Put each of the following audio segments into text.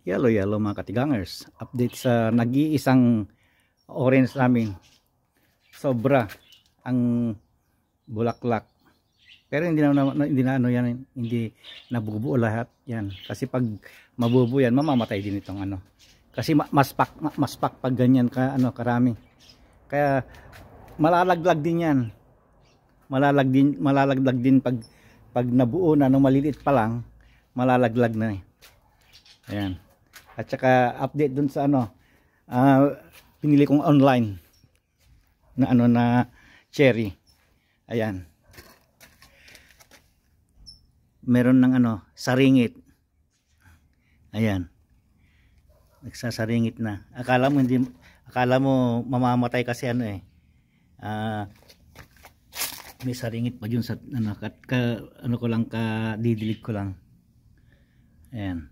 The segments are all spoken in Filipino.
Yellow mga katigangers. Update sa nag-iisang orange namin. Sobra ang bulaklak. Pero hindi na ano yan, hindi nabubuo lahat yan. Kasi pag mabubuo yan, mamamatay din itong ano. Kasi mas pak pag ganyan ka ano karami. Kaya malalaglag din yan. Malalaglag din pag nabuo na nung maliliit pa lang, malalaglag na eh. Ayan. At saka update dun sa ano, pinili kong online na ano na cherry. Ayan. Meron ng ano, saringit. Ayan. Nagsasaringit na. Akala mo mamamatay kasi ano eh. May saringit pa dun sa ano, ano ko lang, didilig ko lang. Ayan.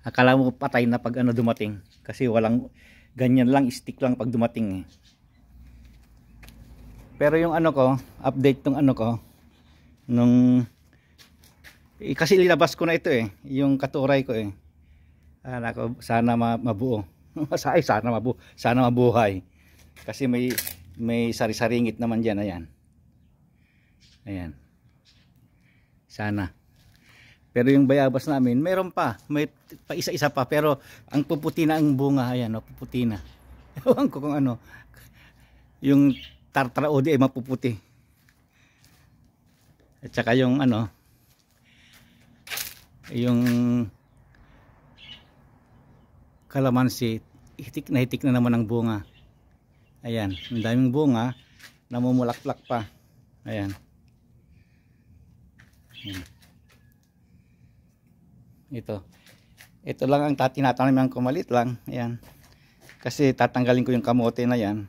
Akala mo patay na pag ano dumating kasi walang ganyan lang, stick lang pag dumating eh. Pero yung ano ko, update tong ano ko nung kasi ilabas ko na ito eh, yung katuray ko eh. Sana mabuo. Sana mabuhay. Kasi may sari-saringit naman diyan, ayan. Ayan. Sana. Pero yung bayabas namin, meron pa. May pa isa-isa pa. Pero ang puputi na ang bunga. Ayan, o, puputi na. Ewan ko kung ano. Yung tartaraudi ay mapuputi. At saka yung ano, yung kalamansi, hitik na naman ang bunga. Ayan, ang daming bunga, namumulaklak pa. Ayan. Ayan. Ito lang ang tinataniman ko, malit lang. Ayan. Kasi tatanggalin ko yung kamote na yan.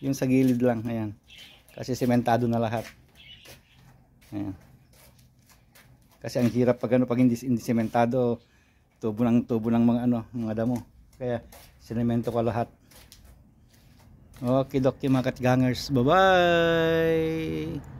Yung sa gilid lang, ayan. Kasi sementado na lahat. Ayan. Kasi ang hirap pag ano, pag hindi sementado, tubo ng mga ano, mga damo. Kaya sinemento ko lahat. Okay, mga katigangers. Bye-bye.